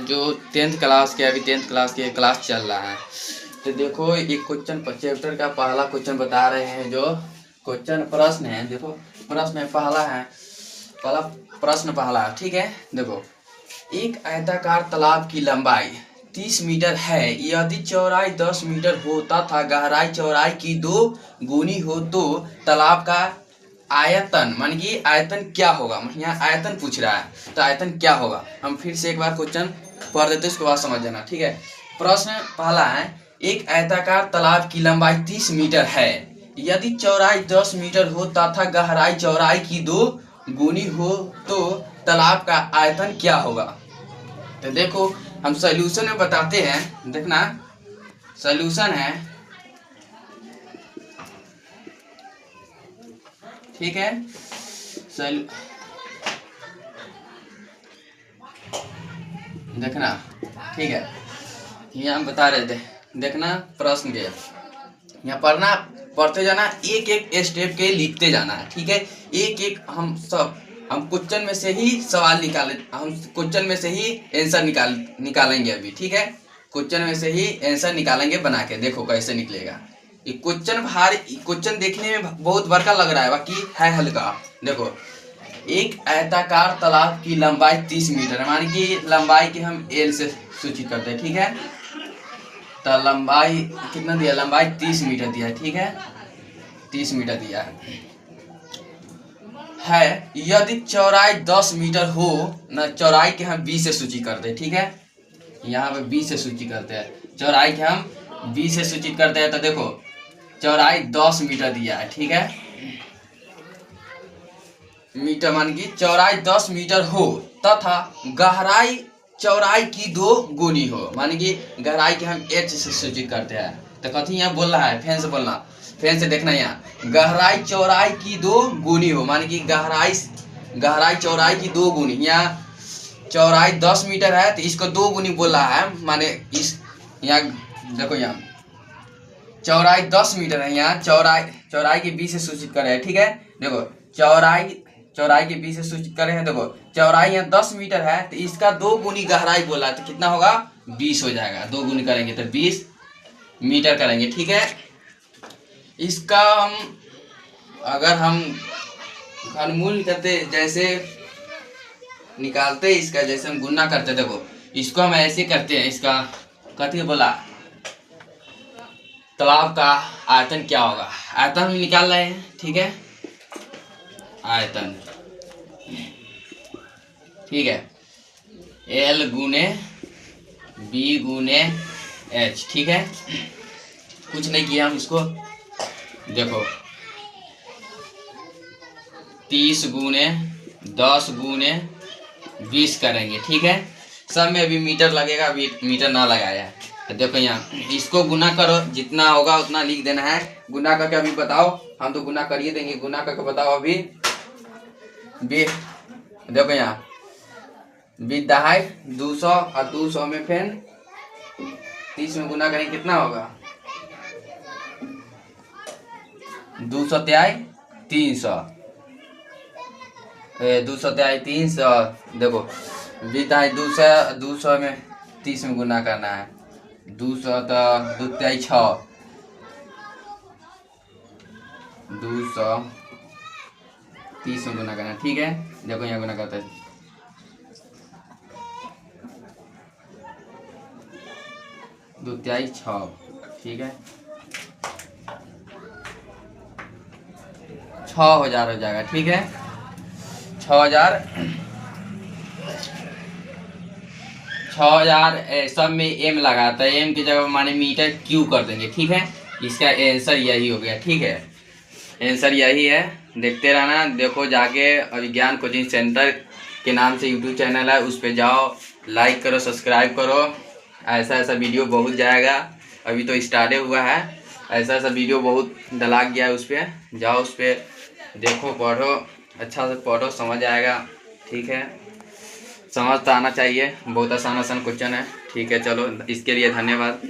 जो 10th class के अभी 10th क्लास के क्लास चल रहा है। तो देखो एक क्वेश्चन चैप्टर का पहला क्वेश्चन बता रहे हैं। जो क्वेश्चन प्रश्न है, देखो प्रश्न पहला है, पहला प्रश्न पहला, ठीक है। देखो, एक आयताकार तालाब की लंबाई 30 मीटर है, यदि चौड़ाई 10 मीटर हो तथा गहराई चौड़ाई की 2 गुनी हो तो तालाब का आयतन, मान कि आयतन क्या होगा। यहाँ आयतन पूछ रहा है तो आयतन क्या होगा। हम फिर से एक बार क्वेश्चन पढ़ देते, उसके बाद समझ जाना, ठीक है। प्रश्न पहला है, एक आयताकार तालाब की लंबाई 30 मीटर है, यदि चौड़ाई 10 मीटर हो तथा गहराई चौड़ाई की 2 गुनी हो तो तालाब का आयतन क्या होगा। तो देखो हम सॉल्यूशन में बताते हैं, देखना सॉल्यूशन है, ठीक है। देखना, ठीक है। यहाँ हम बता रहे थे, देखना प्रश्न के यहाँ पढ़ना, पढ़ते जाना, एक एक स्टेप के लिखते जाना है, ठीक है। एक एक हम क्वेश्चन में से ही सवाल निकाले, हम क्वेश्चन में से ही आंसर निकालेंगे अभी, ठीक है। क्वेश्चन में से ही आंसर निकालेंगे बना के, देखो कैसे निकलेगा। ये क्वेश्चन देखने में बहुत बड़का लग रहा है, बाकी है हल्का। देखो, एक आयताकार तालाब की लंबाई 30 मीटर है, मानी कि लंबाई की हम एल से सूचित करते हैं, ठीक है। तो लंबाई कितना दिया, लंबाई 30 मीटर दिया है, ठीक है, 30 मीटर दिया है। यदि चौड़ाई 10 मीटर हो ना, चौड़ाई के हम 20 से सूचित करते हैं, ठीक है। यहाँ पे 20 से सूचित करते हैं, चौड़ाई के हम 20 से सूचित करते हैं। तो देखो चौड़ाई 10 मीटर दिया है, ठीक है। मीटर मान की चौड़ाई 10 मीटर हो तथा गहराई चौड़ाई की 2 गुनी हो, मान की गहराई के हम h से सूचित करते हैं। तो कथी यहाँ बोल रहा है, फैन से बोलना, फैन से देखना, यहाँ गहराई चौड़ाई की 2 गुनी हो, मान की गहराई चौड़ाई की 2 गुनी। यहाँ चौड़ाई 10 मीटर है तो इसको 2 गुनी बोल रहा है, माने इस यहाँ देखो, यहाँ चौड़ाई 10 मीटर है, यहाँ चौड़ाई के 20 से सूचित कर रहे हैं, ठीक है। देखो चौड़ाई के 20 से सूचित कर रहे हैं। देखो चौड़ाई यहाँ 10 मीटर है तो इसका 2 गुनी गहराई बोला, तो कितना होगा, 20 हो जाएगा। 2 गुनी करेंगे तो 20 मीटर करेंगे, ठीक है। इसका अगर हम घनमूल करते, जैसे निकालते इसका, जैसे हम गुना करते, देखो इसको हम ऐसे करते हैं, इसका कथी बोला, तालाब का आयतन क्या होगा, आयतन हम निकाल रहे हैं, ठीक है। आयतन, ठीक है, L गुने B गुने H, ठीक है। कुछ नहीं किया हम इसको, देखो 30 गुने 10 गुने 20 करेंगे, ठीक है। सब में अभी मीटर लगेगा, अभी मीटर ना लगाया है। तो देखो यहाँ इसको गुना करो, जितना होगा उतना लिख देना है। गुना करके अभी बताओ, हम तो गुना करिए देंगे, गुना करके बताओ अभी। देखो यहाँ 20 दहाई 200 और 200 में फिर 30 में गुना करेंगे, कितना होगा, 200 त्याई 300, 200 त्याई 300। देखो 20 दहाई 200 में 30 में गुना करना है, 200 तो 2 त्याई 6, 200 30 में गुना करना, ठीक है। देखो यहाँ गुना करते हैं, 2 त्याई 6, ठीक है, 6000 हो जाएगा, ठीक है। 6000 सब में m लगाता है, m की जगह माने मीटर क्यू कर देंगे, ठीक है। इसका आंसर यही हो गया, ठीक है, आंसर यही है। देखते रहना, देखो जाके अभिज्ञान कोचिंग सेंटर के नाम से यूट्यूब चैनल है, उस पर जाओ, लाइक करो, सब्सक्राइब करो। ऐसा वीडियो बहुत जाएगा, अभी तो स्टार्ट हुआ है, ऐसा वीडियो बहुत डला गया है, उस पर जाओ, उस पर देखो, पढ़ो, अच्छा से पढ़ो, समझ आएगा, ठीक है। समझ तो आना चाहिए, बहुत आसान क्वेश्चन है, ठीक है। चलो, इसके लिए धन्यवाद।